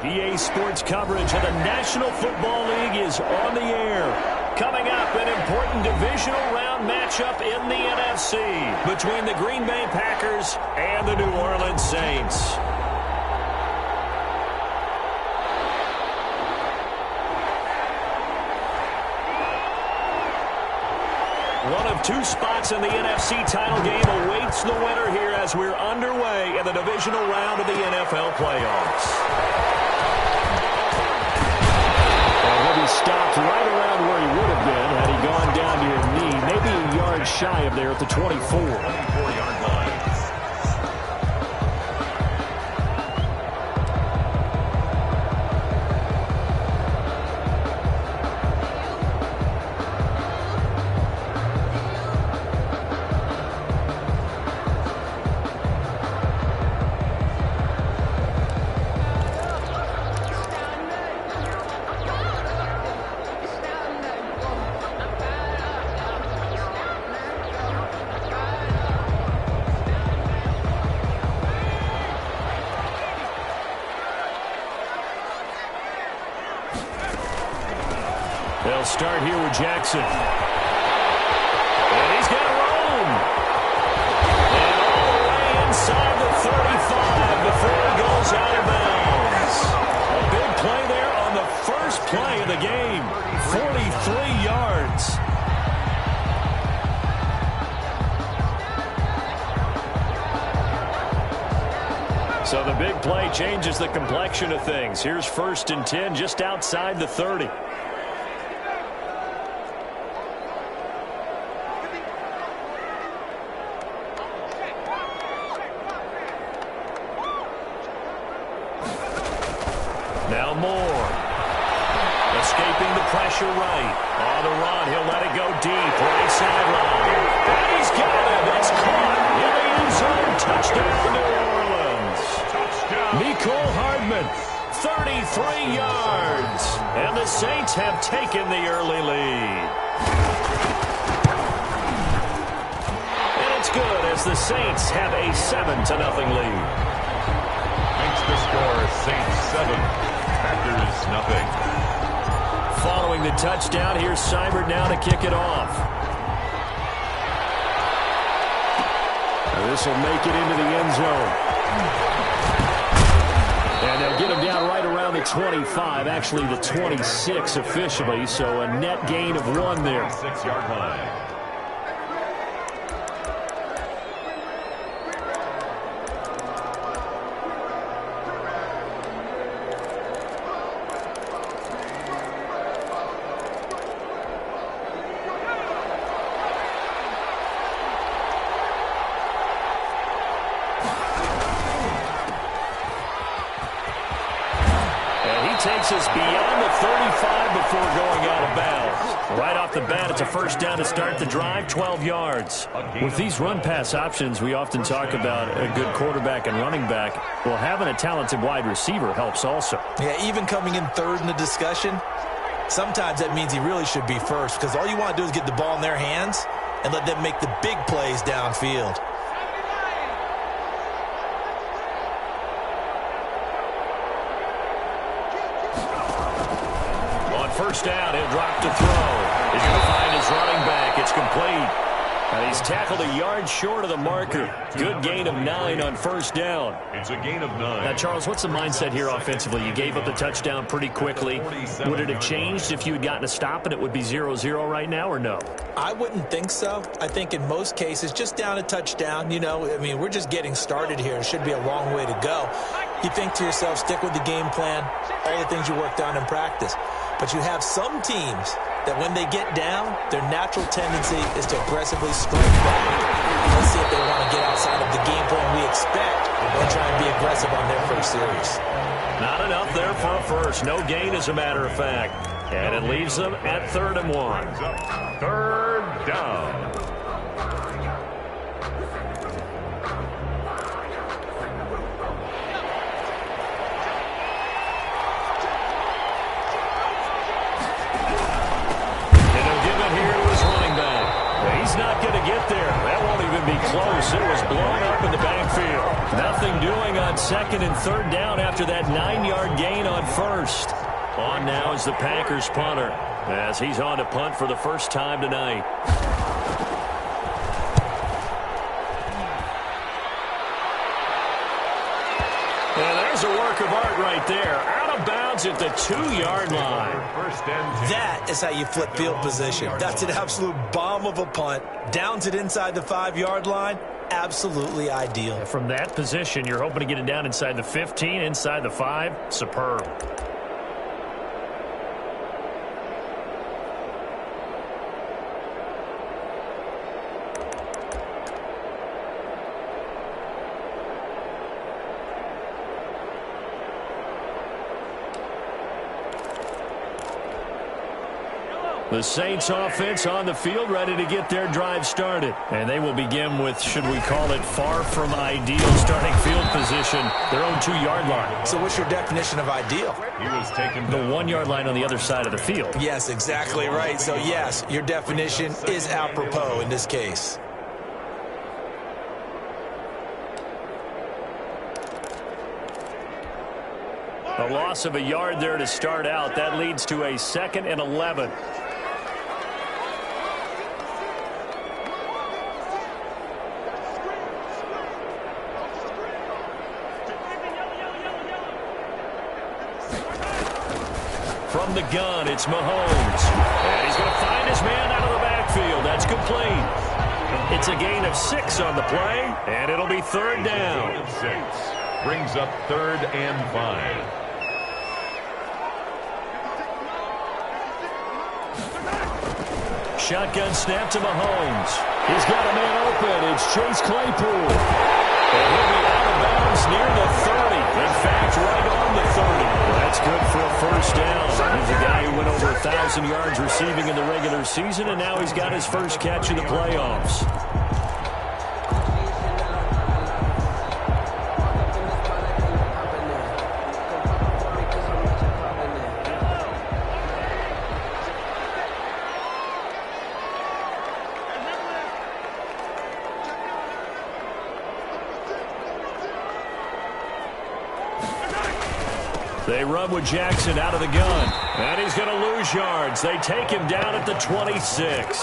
EA Sports coverage of the National Football League is on the air. Coming up, an important divisional round matchup in the NFC between the Green Bay Packers and the New Orleans Saints. One of two spots in the NFC title game awaits the winner here as we're underway in the divisional round of the NFL playoffs. And he'll be stopped right around where he would have been had he gone down to your knee, maybe a yard shy of there at the 24-yard line. They'll start here with Jackson. And he's got room. And all the way inside the 35 before he goes out of bounds. A big play there on the first play of the game. 43 yards. So the big play changes the complexion of things. Here's 1st and 10 just outside the 30. Now Moore. Escaping the pressure right. On the run, he'll let it go deep. Right sideline. And he's got it. It's caught in the end zone. Touchdown, New Orleans. Mecole Hardman, 33 yards. And the Saints have taken the early lead. And it's good as the Saints have a 7-0 lead. Makes the score Saints 7. Packers nothing. Following the touchdown, here's Seibert now to kick it off. This will make it into the end zone. And they'll get him down right around the 25, actually the 26 officially, so a net gain of 1 there. 6-yard line. Takes us beyond the 35 before going out of bounds. Right off the bat, it's a first down to start the drive, 12 yards. With these run-pass options, we often talk about a good quarterback and running back. Well, having a talented wide receiver helps also. Yeah, even coming in third in the discussion, sometimes that means he really should be first because all you want to do is get the ball in their hands and let them make the big plays downfield. First down, he'll drop to throw. He's going to find his running back. It's complete. And he's tackled a yard short of the marker. Good gain of 9 on first down. It's a gain of 9. Now, Charles, what's the mindset here offensively? You gave up the touchdown pretty quickly. Would it have changed if you had gotten a stop and it would be 0-0 right now or no? I wouldn't think so. I think in most cases, just down a touchdown, you know, I mean, we're just getting started here. It should be a long way to go. You think to yourself, stick with the game plan, all the things you worked on in practice. But you have some teams that when they get down, their natural tendency is to aggressively strike back. Let's see if they want to get outside of the game plan we expect and try and be aggressive on their first series. Not enough there for a first. No gain, as a matter of fact. And it leaves them at 3rd and 1. 3rd down. He's not going to get there. That won't even even be close. It was blown up in the backfield. Nothing doing on second and third down after that 9-yard gain on first. On now is the Packers punter as he's on to punt for the first time tonight. And there's a work of art right there. Out of bounds at the 2-yard line. That is how you flip field position. That's an absolute bomb of a punt. Downs it inside the 5-yard line. Absolutely ideal. From that position, you're hoping to get it down inside the 15, inside the 5. Superb. The Saints offense on the field, ready to get their drive started. And they will begin with, should we call it, far from ideal starting field position, their own 2-yard line. So what's your definition of ideal? He was taken the 1-yard line on the other side of the field. Yes, exactly right. So yes, your definition is apropos in this case. A loss of a yard there to start out. That leads to a 2nd and 11. From the gun, it's Mahomes. And he's going to find his man out of the backfield. That's complete. It's a gain of 6 on the play, and it'll be 3rd down. 6. Brings up 3rd and 5. Shotgun snap to Mahomes. He's got a man open. It's Chase Claypool. And he'll be out of bounds near the 30. In fact, right on the 30. That's good for a first down. He's a guy who went over 1,000 yards receiving in the regular season, and now he's got his first catch in the playoffs. They run with Jackson out of the gun. And he's going to lose yards. They take him down at the 26.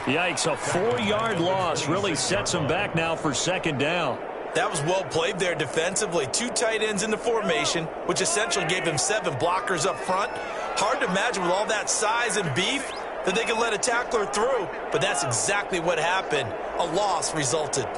Yikes, a 4-yard loss really sets him back now for 2nd down. That was well played there defensively. 2 tight ends in the formation, which essentially gave him 7 blockers up front. Hard to imagine with all that size and beef that they could let a tackler through. But that's exactly what happened. A loss resulted.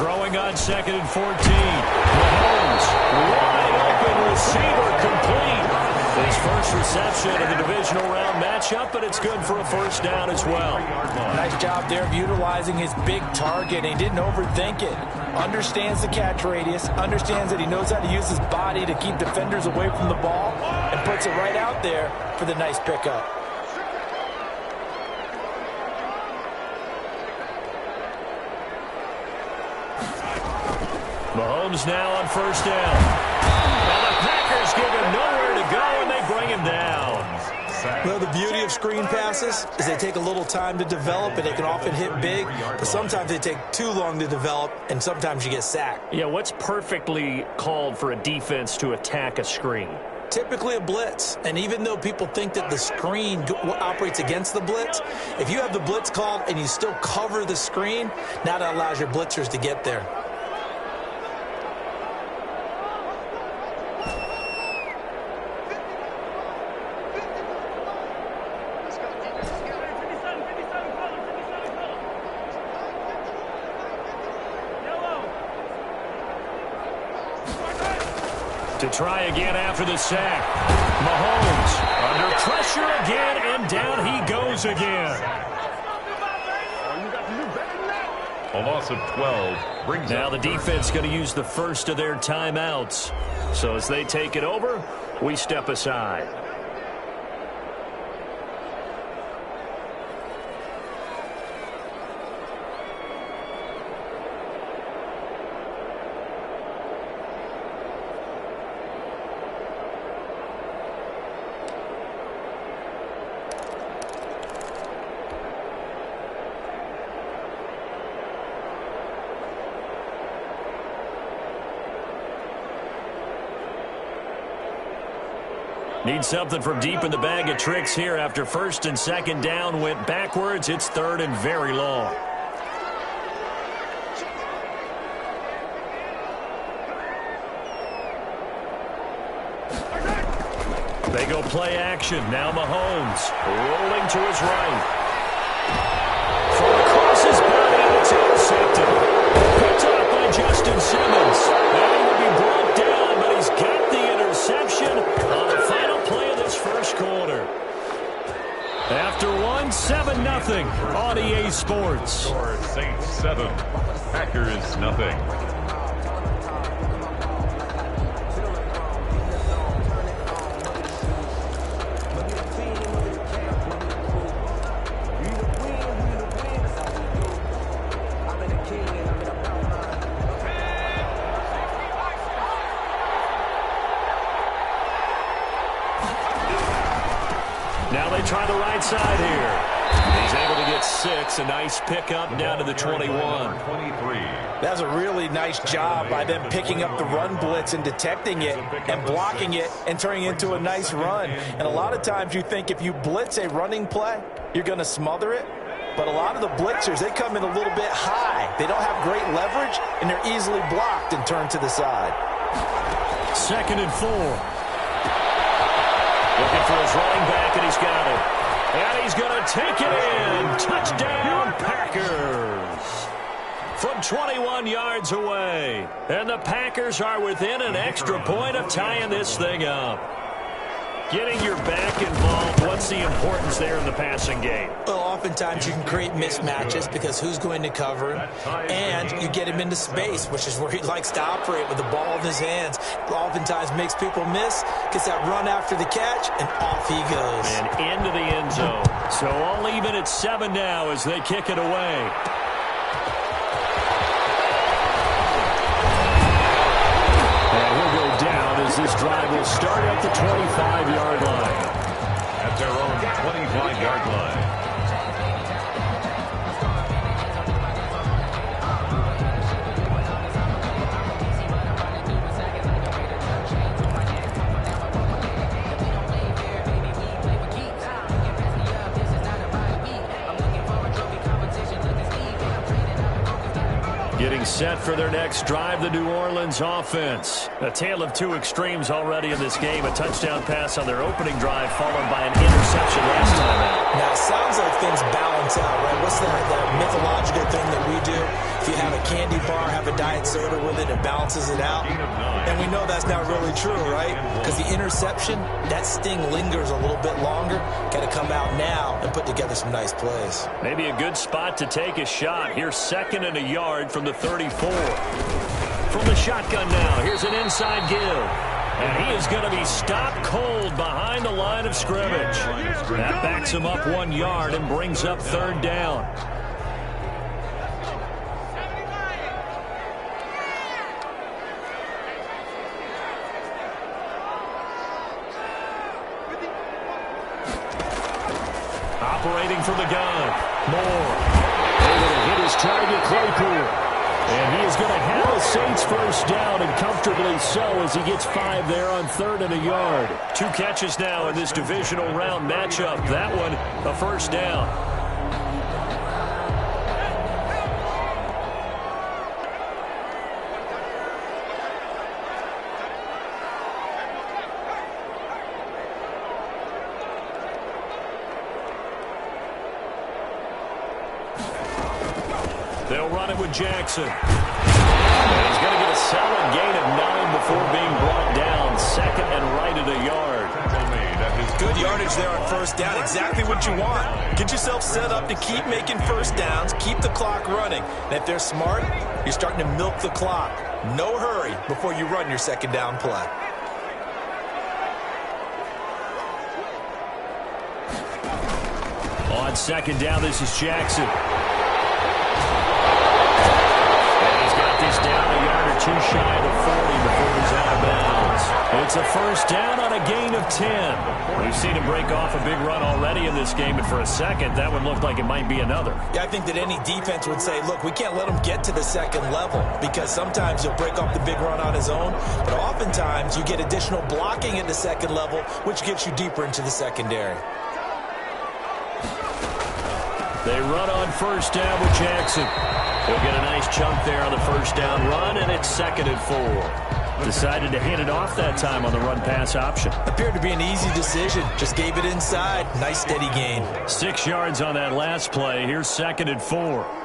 Throwing on 2nd and 14. Mahomes, wide open receiver, complete. His first reception in the divisional round matchup, but it's good for a first down as well. Nice job there of utilizing his big target. He didn't overthink it. Understands the catch radius, understands that he knows how to use his body to keep defenders away from the ball, and puts it right out there for the nice pickup. Mahomes now on first down. And the Packers give him nowhere to go, and they bring him down. Well, the beauty of screen passes is they take a little time to develop, and they can often hit big, but sometimes they take too long to develop, and sometimes you get sacked. Yeah, what's perfectly called for a defense to attack a screen? Typically a blitz, and even though people think that the screen operates against the blitz, if you have the blitz called and you still cover the screen, now that allows your blitzers to get there. To try again after the sack. Mahomes under pressure again, and down he goes again. A loss of 12 brings now the defense going to use the first of their timeouts. So as they take it over, we step aside. Need something from deep in the bag of tricks here after first and second down went backwards. It's third and very long. They go play action. Now Mahomes rolling to his right. From across his body, it's intercepted. Picked up by Justin Simmons. Now he will be brought down, but he's got the interception on the final play of this first quarter. After 7-0 on EA Sports. Score Saints 7, Packers nothing. Now they try the right side here. He's able to get 6. A nice pickup down to the 21. That's a really nice job by them picking up the run blitz and detecting it and blocking it and turning it into a nice run. And a lot of times you think if you blitz a running play, you're going to smother it. But a lot of the blitzers, they come in a little bit high. They don't have great leverage, and they're easily blocked and turned to the side. 2nd and 4. Looking for his running back, and he's got it. And he's going to take it in. Touchdown, Packers. From 21 yards away. And the Packers are within an extra point of tying this thing up. Getting your back involved, what's the importance there in the passing game? Well, oftentimes you can create mismatches because who's going to cover him, and you get him into space, which is where he likes to operate with the ball in his hands. Oftentimes makes people miss, gets that run after the catch, and off he goes. And into the end zone. So all even at 7 now as they kick it away. This drive will start at the 25-yard line. At their own 25-yard line. Getting set for their next drive, the New Orleans offense. A tale of two extremes already in this game. A touchdown pass on their opening drive, followed by an interception last time out. Now, it sounds like things balance out, right? What's that mythological thing that we do? If you have a candy bar, have a diet soda with it, it balances it out. And we know that's not really true, right? Because the interception, that sting lingers a little bit longer. Got to come out now and put together some nice plays. Maybe a good spot to take a shot. Here's 2nd and a yard from the 34. From the shotgun now, here's an inside give. And he is going to be stopped cold behind the line of scrimmage. That backs him up 1 yard and brings up 3rd down. Operating from the gun. Moore. Able to hit his target, Claypool. And he is going to have a Saints first down, and comfortably so as he gets 5 there on 3rd and a yard. 2 catches now in this divisional round matchup. That one, a first down. They'll run it with Jackson. And he's going to get a solid gain of 9 before being brought down. 2nd and right at a yard. Good yardage there on first down. Exactly what you want. Get yourself set up to keep making first downs. Keep the clock running. And if they're smart, you're starting to milk the clock. No hurry before you run your 2nd down play. On 2nd down, this is Jackson. Down a yard or 2 shy of the 40 before he's out of bounds. It's a first down on a gain of 10. We've seen him break off a big run already in this game, and for a second, that one looked like it might be another. Yeah, I think that any defense would say, look, we can't let him get to the second level because sometimes he'll break off the big run on his own, but oftentimes you get additional blocking at the second level, which gets you deeper into the secondary. They run on first down with Jackson. He'll get a nice chunk there on the first down run, and it's 2nd and 4. Decided to hand it off that time on the run-pass option. Appeared to be an easy decision. Just gave it inside. Nice steady gain. 6 yards on that last play. Here's 2nd and 4.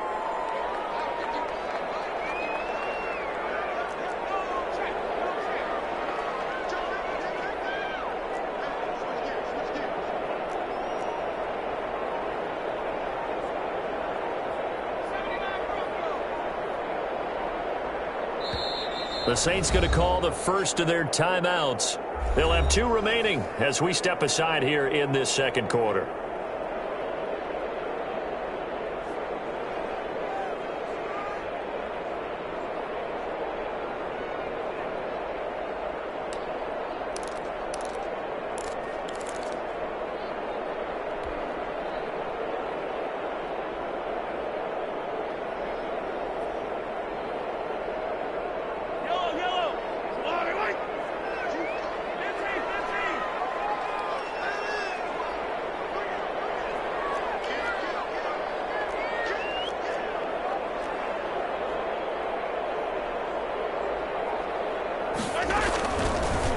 The Saints going to call the first of their timeouts. They'll have 2 remaining as we step aside here in this second quarter.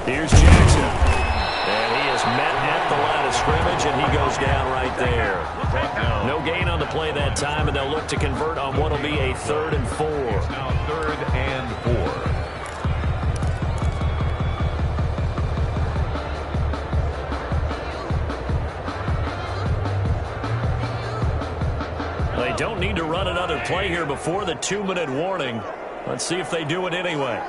Here's Jackson. And he is met at the line of scrimmage, and he goes down right there. No gain on the play that time, and they'll look to convert on what will be a 3rd and 4. Now 3rd and 4. They don't need to run another play here before the 2-minute warning. Let's see if they do it anyway.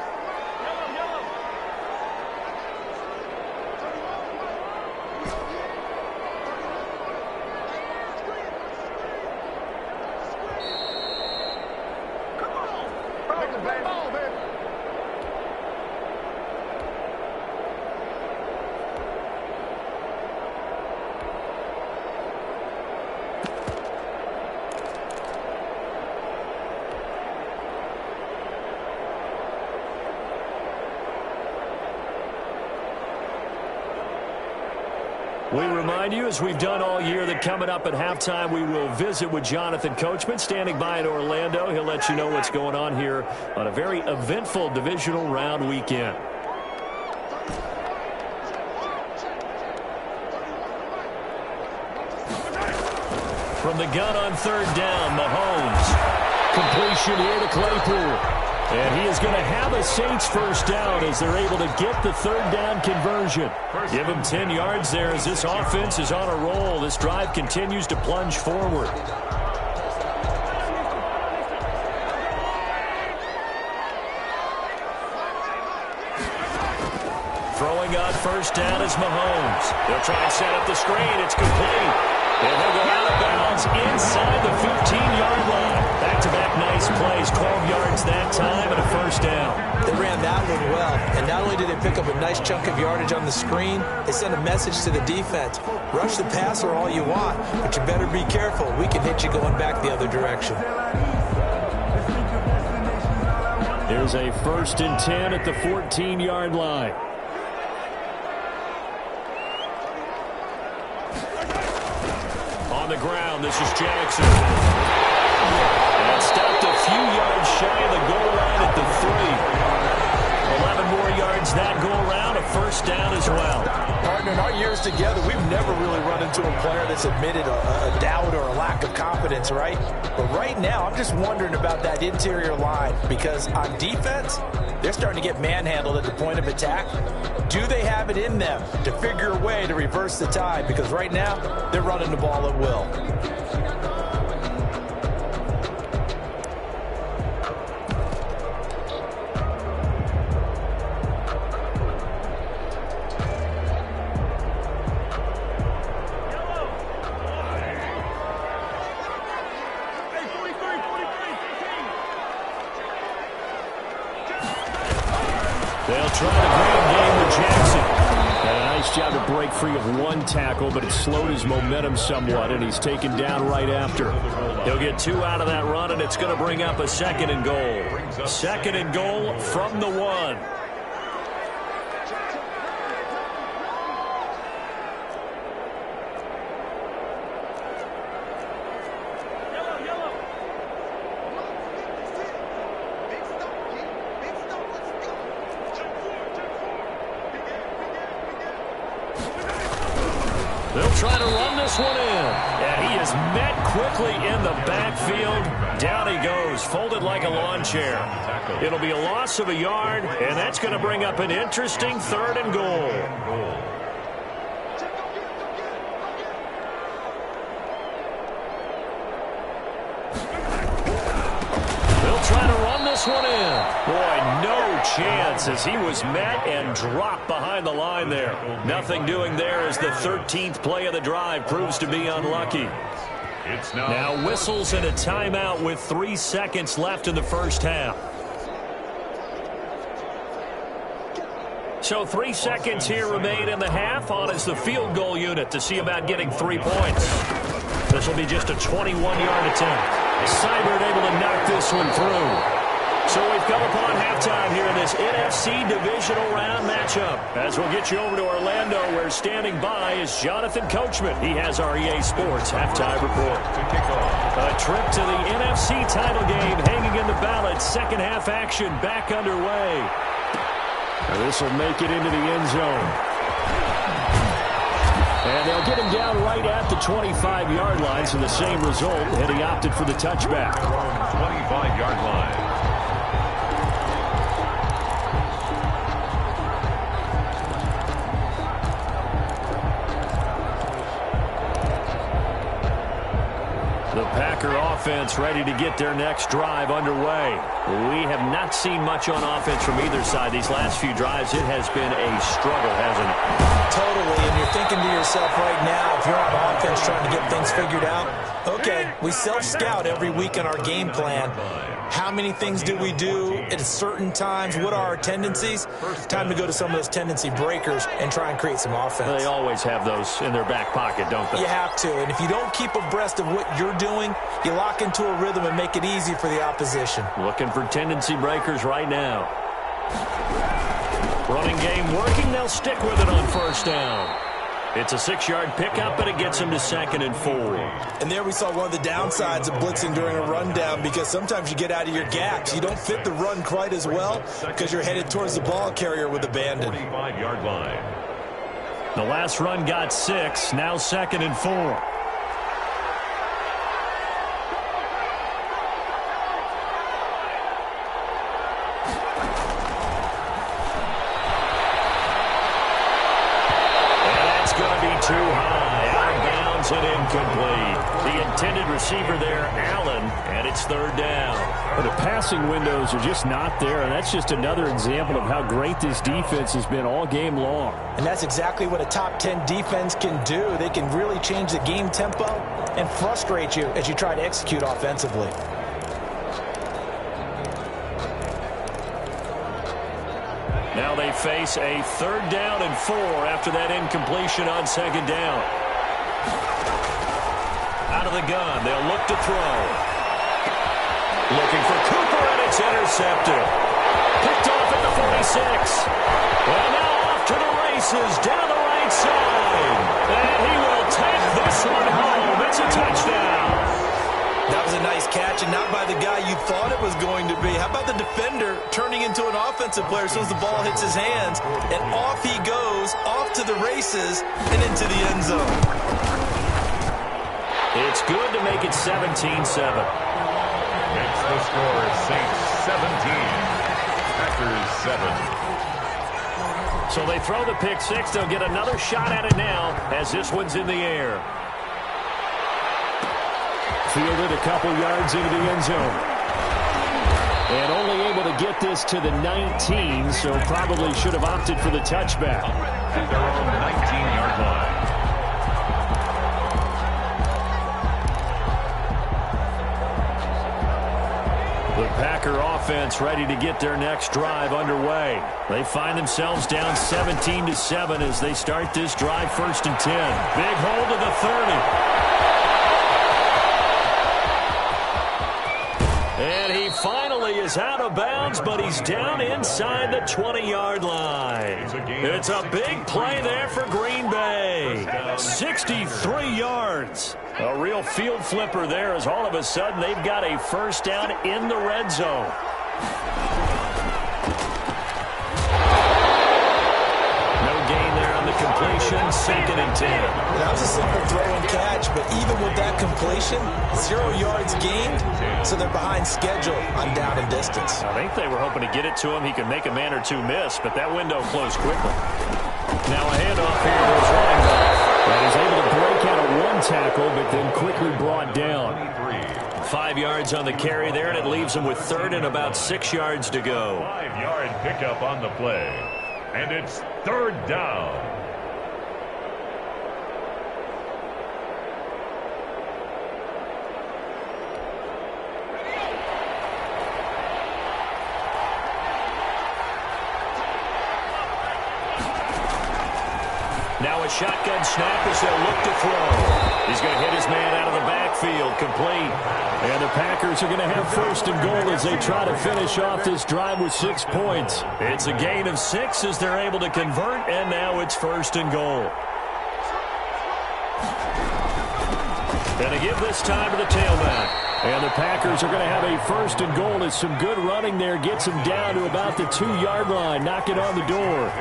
We remind you, as we've done all year, that coming up at halftime, we will visit with Jonathan Coachman, standing by in Orlando. He'll let you know what's going on here on a very eventful divisional round weekend. From the gun on 3rd down, Mahomes. Completion here to Claypool. And he is going to have a Saints first down as they're able to get the 3rd down conversion. Give him 10 yards there as this offense is on a roll. This drive continues to plunge forward. Throwing on first down is Mahomes. They'll try and set up the screen. It's complete. And he'll go out of bounds inside the 15-yard line. Back-to-back nice plays, 12 yards that time, and a first down. They ran that one well, and not only did they pick up a nice chunk of yardage on the screen, they sent a message to the defense. Rush the passer all you want, but you better be careful. We can hit you going back the other direction. There's a 1st and 10 at the 14-yard line. On the ground, this is Jackson. And stopped a few yards shy of the goal line at the 3. 11 more yards that go around, a first down as well. Partner, in our years together, we've never really run into a player that's admitted a doubt or a lack of confidence, right? But right now, I'm just wondering about that interior line because on defense, they're starting to get manhandled at the point of attack. Do they have it in them to figure a way to reverse the tide? Because right now, they're running the ball at will. They'll try to grab game with Jackson. And a nice job to break free of one tackle, but it slowed his momentum somewhat, and he's taken down right after. He'll get 2 out of that run, and it's going to bring up a 2nd and goal. 2nd and goal from the 1. They'll try to run this one in. And he is met quickly in the backfield. Down he goes, folded like a lawn chair. It'll be a loss of a yard, and that's going to bring up an interesting 3rd and goal. Trying to run this one in. Boy, no chance as he was met and dropped behind the line there. Nothing doing there as the 13th play of the drive proves to be unlucky. Now whistles and a timeout with 3 seconds left in the first half. So 3 seconds here remain in the half. On is the field goal unit to see about getting 3 points. This will be just a 21-yard attempt. Seibert able to knock this one through. So we've come upon halftime here in this NFC divisional round matchup. As we'll get you over to Orlando, where standing by is Jonathan Coachman. He has our EA Sports halftime report. A trip to the NFC title game hanging in the balance. Second half action back underway. This will make it into the end zone. And they'll get him down right at the 25-yard line, so the same result, and he opted for the touchback. 25-yard line. The Packer offense ready to get their next drive underway. We have not seen much on offense from either side these last few drives. It has been a struggle, hasn't it? Totally, and you're thinking to yourself right now, if you're on offense trying to get things figured out, okay, we self-scout every week in our game plan. How many things do we do at certain times? What are our tendencies? Time to go to some of those tendency breakers and try and create some offense. They always have those in their back pocket, don't they? You have to, and if you don't keep abreast of what you're doing, you lock into a rhythm and make it easy for the opposition. Looking for tendency breakers right now. Running game working. They'll stick with it on first down. It's a 6-yard pickup, but it gets them to 2nd and 4. And there we saw one of the downsides of blitzing during a rundown, because sometimes you get out of your gaps. You don't fit the run quite as well because you're headed towards the ball carrier with abandon. 45-yard line. The last run got 6. Now 2nd and 4. Too high, out of bounds and incomplete. The intended receiver there, Allen, and it's 3rd down. But the passing windows are just not there, and that's just another example of how great this defense has been all game long. And that's exactly what a top 10 defense can do. They can really change the game tempo and frustrate you as you try to execute offensively. Now they face a 3rd down and 4 after that incompletion on 2nd down. Out of the gun, they'll look to throw. Looking for Cooper, and it's intercepted. Picked off at the 46. Well, now off to the races, down the right side. And he will take this one home. It's a touchdown. That was a nice catch, and not by the guy you thought it was going to be. How about the defender turning into an offensive player as soon as the ball hits his hands, and off he goes, off to the races, and into the end zone. It's good to make it 17-7. Makes the score Saints 17. Packers 7. So they throw the pick 6. They'll get another shot at it now as this one's in the air. Fielded a couple yards into the end zone. And only able to get this to the 19, so probably should have opted for the touchback. At their own 19-yard line. The Packers Packer offense ready to get their next drive underway. They find themselves down 17-7 as they start this drive 1st and 10. Big hole to the 30. And he finally is out of bounds, but he's down inside the 20-yard line. It's a big play there for Green Bay. 63 yards. A real field flipper there as all of a sudden they've got a first down in the red zone. No gain there on the completion, 2nd and 10. That was a simple throw and catch, but even with that completion, 0 yards gained, so they're behind schedule on down and distance. I think they were hoping to get it to him. He could make a man or two miss, but that window closed quickly. Now a handoff here to his running back. And he's able to break out of one tackle, but then quickly brought down. 5 yards on the carry there, and it leaves him with 3rd and about 6 yards to go. 5-yard pickup on the play. And it's 3rd down. Now a shotgun snap as they'll look to throw. He's going to hit his man out of the backfield, complete. And the Packers are going to have 1st and goal as they try to finish off this drive with 6 points. It's a gain of 6 as they're able to convert, and now it's 1st and goal. And to give this time to the tailback. And the Packers are going to have a 1st and goal as some good running there gets them down to about the 2-yard line. Knock it on the door.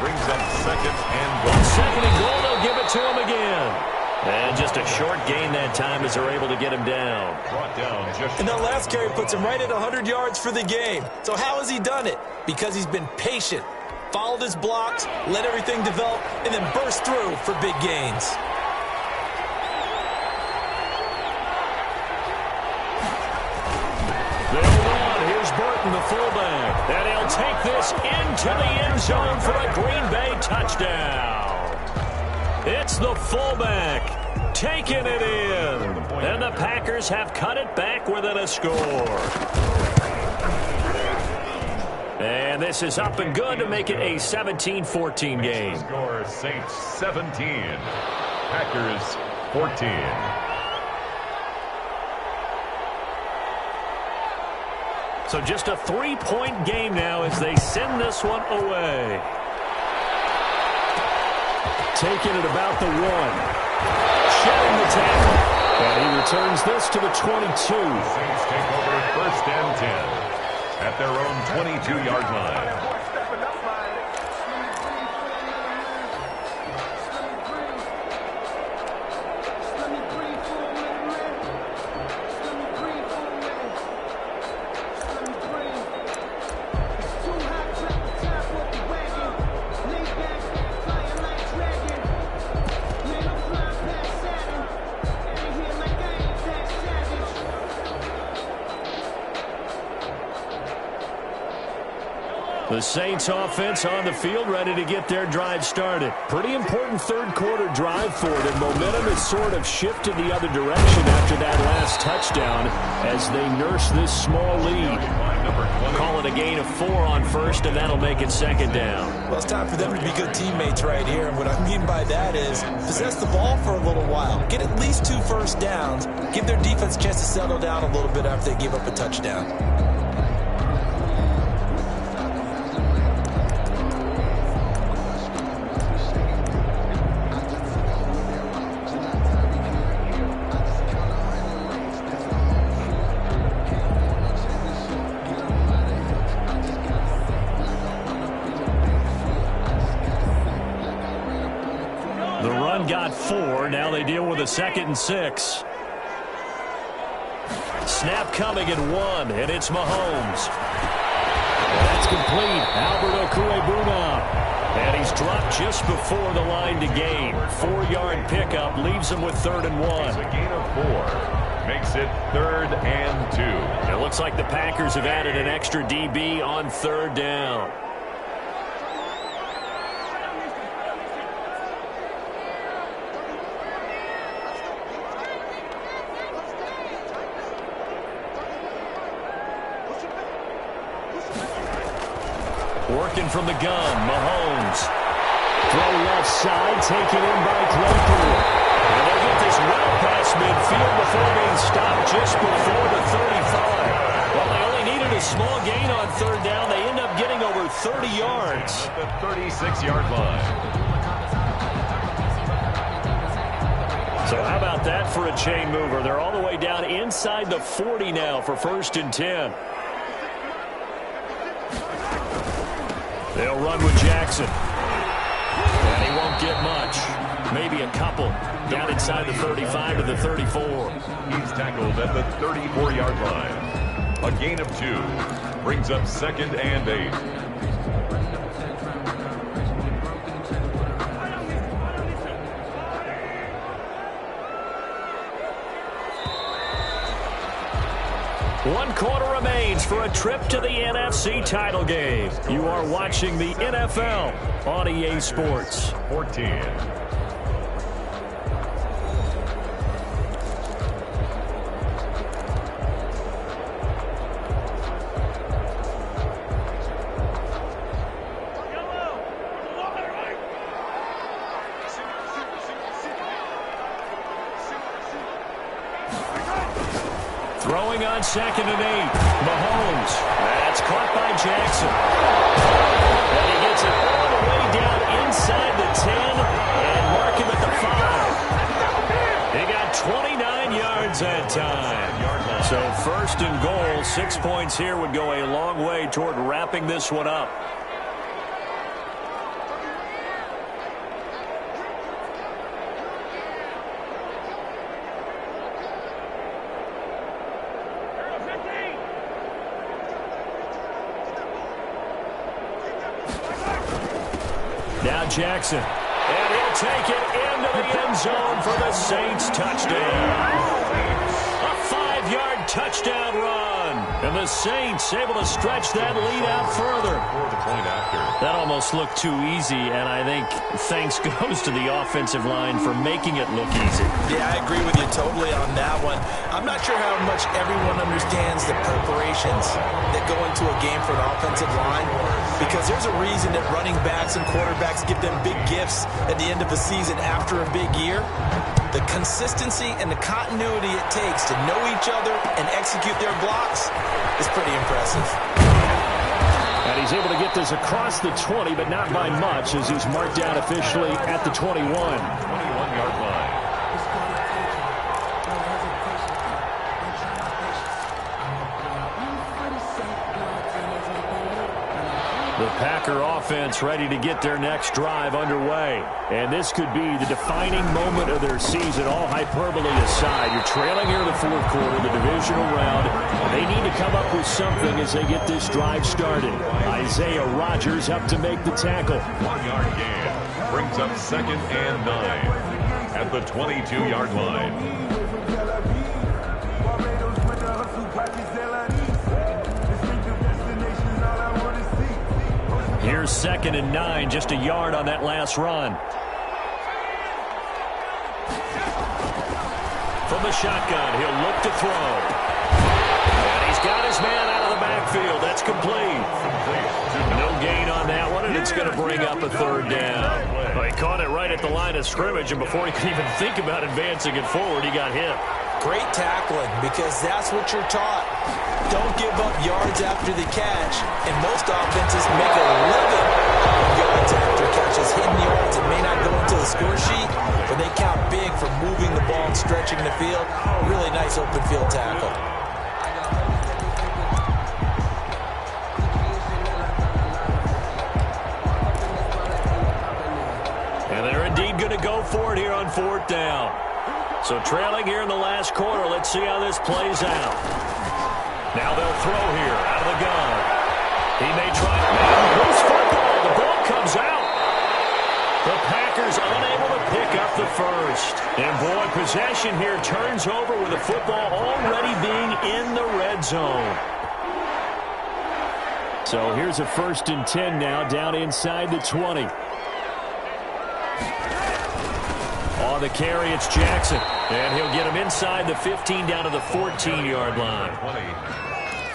Brings up 2nd and goal. 2nd and goal, they'll give it to him again. And just a short gain that time as they're able to get him down. Brought down just. And that last carry puts him right at 100 yards for the game. So how has he done it? Because he's been patient, followed his blocks, let everything develop, and then burst through for big gains. Here's Burton, the fullback. And he'll take this into the end zone for a Green Bay touchdown. It's the fullback taking it in. And the Packers have cut it back within a score. And this is up and good to make it a 17-14 game. Score Saints 17. Packers 14. So just a 3-point game now as they send this one away. Taking it about the 1. Shedding the tackle. And he returns this to the 22. Saints take over 1st and 10 at their own 22-yard line. The Saints offense on the field ready to get their drive started. Pretty important 3rd quarter drive for them. Momentum has sort of shifted the other direction after that last touchdown as they nurse this small lead. Call it a gain of 4 on 1st, and that'll make it 2nd down. Well, it's time for them to be good teammates right here. And what I mean by that is possess the ball for a little while. Get at least 2 first downs. Give their defense a chance to settle down a little bit after they give up a touchdown. Got 4. Now they deal with a 2nd and 6. Snap coming at 1, and it's Mahomes. That's complete. Albert Okuebuna. And he's dropped just before the line to gain. 4-yard pickup leaves him with 3rd and 1. It's a gain of 4. Makes it 3rd and 2. It looks like the Packers have added an extra DB on 3rd down. Working from the gun, Mahomes. Throw left side, taken in by Claypool. And they'll get this well past midfield before being stopped just before the 35. Well, they only needed a small gain on third down. They end up getting over 30 yards. At the 36-yard line. So how about that for a chain mover? They're all the way down inside the 40 now for 1st and 10. They'll run with Jackson. And he won't get much. Maybe a couple. Down inside the 35 to the 34. He's tackled at the 34-yard line. A gain of 2. Brings up 2nd and 8. One quarter remains for a trip to the NFC title game. You are watching the NFL on EA Sports. 14. Throwing on 2nd and 8. Mahomes. That's caught by Jackson. And he gets it all the way down inside the 10 and mark him at the 5. He got 29 yards that time. So 1st and goal, 6 points here would go a long way toward wrapping this one up. Now Jackson. And he'll take it into the end zone for the Saints touchdown. A 5-yard touchdown run. And the Saints able to stretch that lead out further. For the point after. That almost looked too easy, and I think thanks goes to the offensive line for making it look easy. Yeah, I agree with you totally on that one. I'm not sure how much everyone understands the preparations that go into a game for an offensive line, because there's a reason that running backs and quarterbacks give them big gifts at the end of the season after a big year. The consistency and the continuity it takes to know each other and execute their blocks is pretty impressive. And he's able to get this across the 20, but not by much, as he's marked down officially at the 21. 21-yard line. The Packer offense ready to get their next drive underway. And this could be the defining moment of their season, all hyperbole aside. You're trailing here in the 4th quarter, the divisional round. They need to come up with something as they get this drive started. Isaiah Rodgers up to make the tackle. 1-yard gain. Brings up 2nd and 9 at the 22-yard line. Here's 2nd and 9, just a yard on that last run. From the shotgun, he'll look to throw. And he's got his man out of the backfield. That's complete. No gain on that one, and it's going to bring up a 3rd down. Well, he caught it right at the line of scrimmage, and before he could even think about advancing it forward, he got hit. Great tackling, because that's what you're taught. Don't give up yards after the catch, and most offenses make a living on yards after catches, hidden yards that may not go into the score sheet, but they count big for moving the ball and stretching the field. Really nice open field tackle. And they're indeed going to go for it here on 4th down. So trailing here in the last quarter, let's see how this plays out. Now they'll throw here out of the gun. He may try to loose football. The ball comes out. The Packers unable to pick up the first. And boy, possession here turns over with the football already being in the red zone. So here's a 1st and 10 now, down inside the 20. On the carry, it's Jackson. And he'll get him inside the 15 down to the 14-yard line.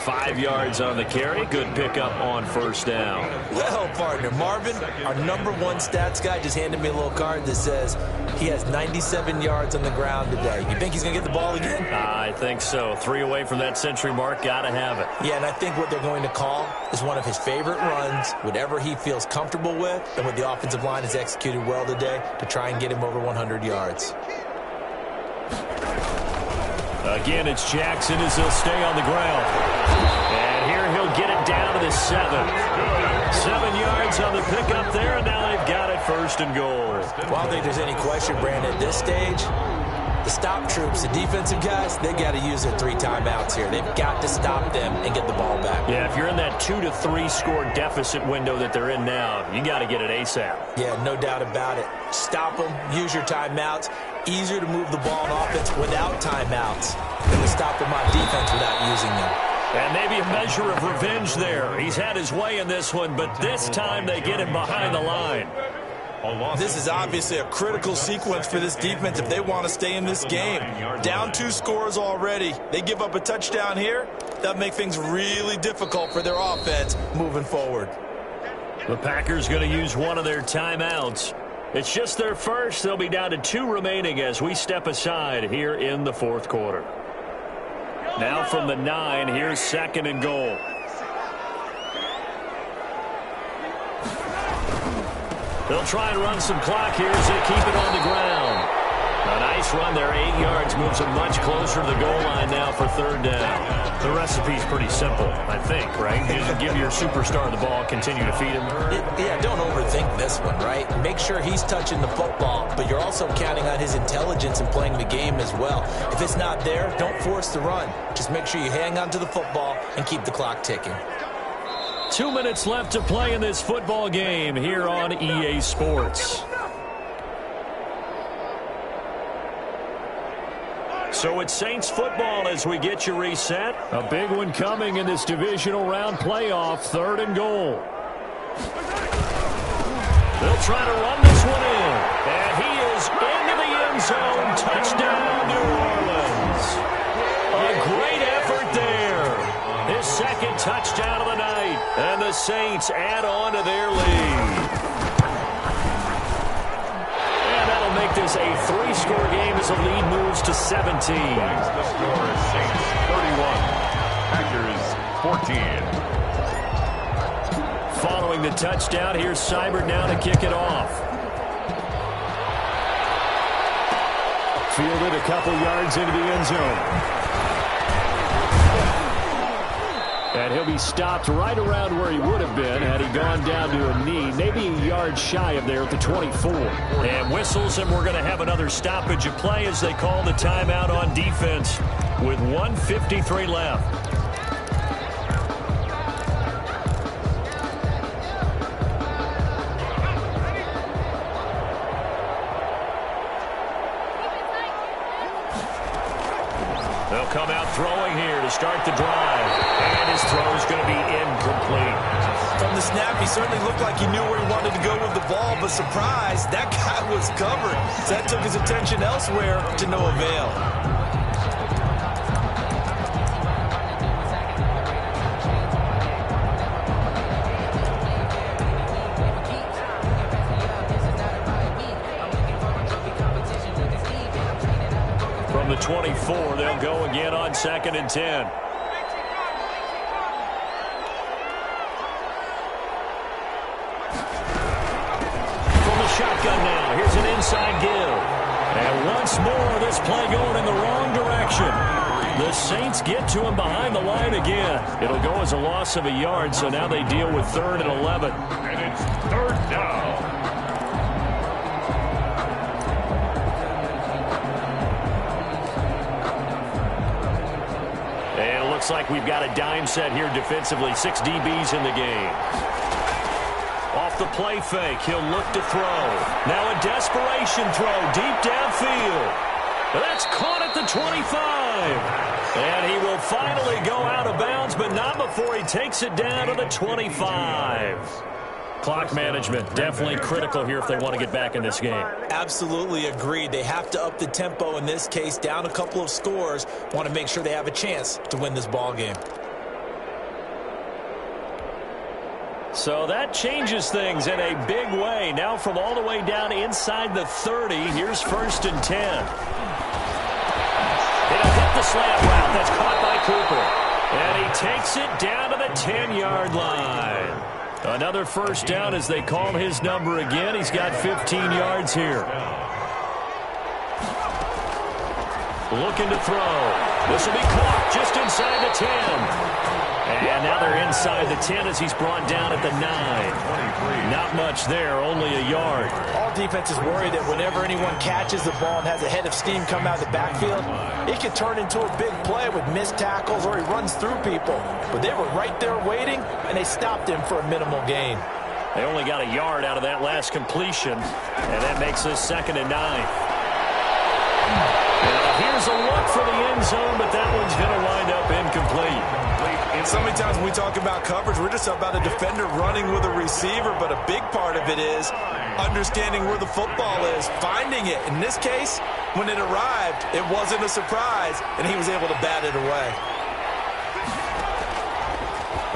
5 yards on the carry. Good pickup on first down. Well, partner, Marvin, our #1 stats guy, just handed me a little card that says he has 97 yards on the ground today. You think he's going to get the ball again? I think so. 3 away from that century mark. Got to have it. Yeah, and I think what they're going to call is one of his favorite runs, whatever he feels comfortable with, and what the offensive line has executed well today to try and get him over 100 yards. Again, it's Jackson as he'll stay on the ground. And here he'll get it down to the 7. 7 yards on the pickup there, and now they've got it 1st and goal. Well, I don't think there's any question, Brandon, at this stage. The stop troops, the defensive guys, they got to use their 3 timeouts here. They've got to stop them and get the ball back. Yeah, if you're in that 2 to 3 score deficit window that they're in now, you got to get it ASAP. Yeah, no doubt about it. Stop them, use your timeouts. Easier to move the ball on offense without timeouts than to stop them on defense without using them. And maybe a measure of revenge there. He's had his way in this one, but this time they get him behind the line. This is obviously a critical sequence for this defense if they want to stay in this game. Down 2 scores already. They give up a touchdown here. That'll make things really difficult for their offense moving forward. The Packers going to use one of their timeouts. It's just their first. They'll be down to 2 remaining as we step aside here in the 4th quarter. Now from the 9, here's 2nd and goal. They'll try and run some clock here as they keep it on the ground. A nice run there, 8 yards, moves them much closer to the goal line now for 3rd down. The recipe's pretty simple, I think, right? Just give your superstar the ball, continue to feed him. Yeah, don't overthink this one, right? Make sure he's touching the football, but you're also counting on his intelligence in playing the game as well. If it's not there, don't force the run. Just make sure you hang on to the football and keep the clock ticking. 2 minutes left to play in this football game here on EA Sports. So it's Saints football as we get you reset. A big one coming in this divisional round playoff, 3rd and goal. They'll try to run this one in. And he is into the end zone. Touchdown, New Orleans. A great effort there. His 2nd touchdown of the night. And the Saints add on to their lead. Make this a 3-score game as the lead moves to 17. The score is Saints 31, Packers 14. Following the touchdown, here's Seibert now to kick it off. Fielded a couple yards into the end zone. And he'll be stopped right around where he would have been had he gone down to a knee, maybe a yard shy of there at the 24. And whistles, and we're going to have another stoppage of play as they call the timeout on defense with 1:53 left. They'll come out throwing here to start the drive. And his throw is going to be incomplete. From the snap, he certainly looked like he knew where he wanted to go with the ball, but surprise, that guy was covered. So that took his attention elsewhere to no avail. From the 24, they'll go again on 2nd and 10. Shotgun now. Here's an inside give. And once more, this play going in the wrong direction. The Saints get to him behind the line again. It'll go as a loss of a yard, so now they deal with 3rd and 11. And it's 3rd down. And it looks like we've got a dime set here defensively. 6 DBs in the game. Off the play fake, he'll look to throw. Now a desperation throw deep downfield. That's caught at the 25. And he will finally go out of bounds, but not before he takes it down to the 25. Clock management, definitely critical here if they want to get back in this game. Absolutely agreed. They have to up the tempo in this case, down a couple of scores. Want to make sure they have a chance to win this ball game. So that changes things in a big way. Now from all the way down inside the 30, here's 1st and 10. He'll hit the slant route. That's caught by Cooper. And he takes it down to the 10-yard line. Another first down as they call his number again. He's got 15 yards here. Looking to throw. This will be caught just inside the 10. And now they're inside the 10 as he's brought down at the 9. Not much there, only a yard. All defenses worry that whenever anyone catches the ball and has a head of steam come out of the backfield, it can turn into a big play with missed tackles or he runs through people. But they were right there waiting, and they stopped him for a minimal gain. They only got a yard out of that last completion, and that makes this 2nd and 9. Here's a look for the end zone, but that one's going to wind up incomplete. And so many times when we talk about coverage, we're just about a defender running with a receiver, but a big part of it is understanding where the football is, finding it. In this case, when it arrived, it wasn't a surprise, and he was able to bat it away.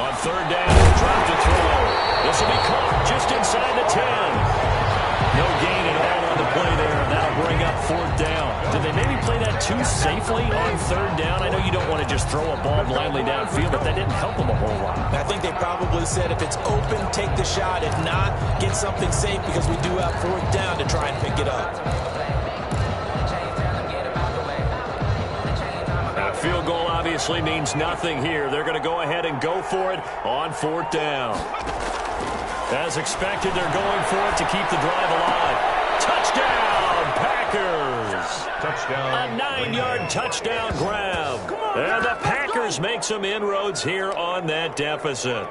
On 3rd down, trying to throw. This will be caught just inside the 10. No gain at all on the play there. That'll bring up 4th down. Did they maybe play that too safely on 3rd down? I know you don't want to just throw a ball blindly downfield, but that didn't help them a whole lot. I think they probably said if it's open, take the shot. If not, get something safe because we do have 4th down to try and pick it up. A field goal obviously means nothing here. They're going to go ahead and go for it on 4th down. As expected, they're going for it to keep the drive alive. Touchdown, Packers! Touchdown. A 9-yard touchdown grab. And the Packers make some inroads here on that deficit.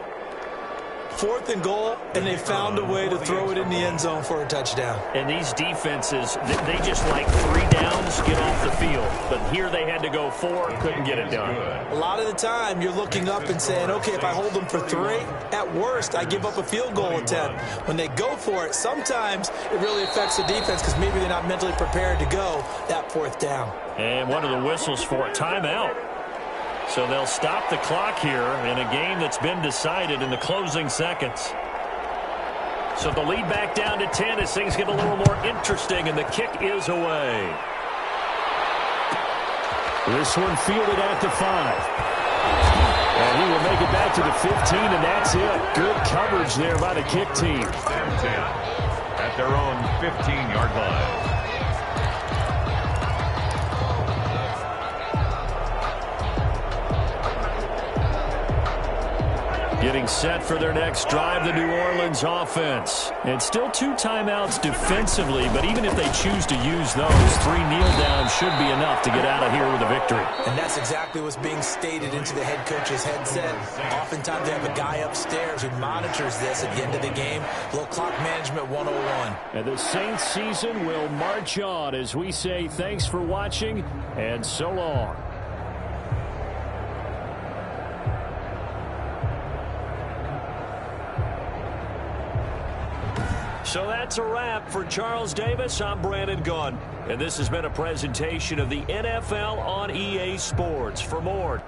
4th and goal, and they found a way to throw it in the end zone for a touchdown. And these defenses, they just like 3 downs, get off the field. But here they had to go 4, couldn't get it done. A lot of the time, you're looking up and saying, okay, if I hold them for 3, at worst, I give up a field goal attempt. When they go for it, sometimes it really affects the defense because maybe they're not mentally prepared to go that 4th down. And one of the whistles for a timeout. So they'll stop the clock here in a game that's been decided in the closing seconds. So the lead back down to 10 as things get a little more interesting, and the kick is away. This one fielded at the 5. And he will make it back to the 15, and that's it. Good coverage there by the kick team. At their own 15-yard line. Getting set for their next drive, the New Orleans offense. And still 2 timeouts defensively, but even if they choose to use those, 3 kneel downs should be enough to get out of here with a victory. And that's exactly what's being stated into the head coach's headset. Oftentimes they have a guy upstairs who monitors this at the end of the game. Little clock management 101. And the Saints season will march on as we say thanks for watching and so long. So that's a wrap for Charles Davis. I'm Brandon Gunn. And this has been a presentation of the NFL on EA Sports. For more,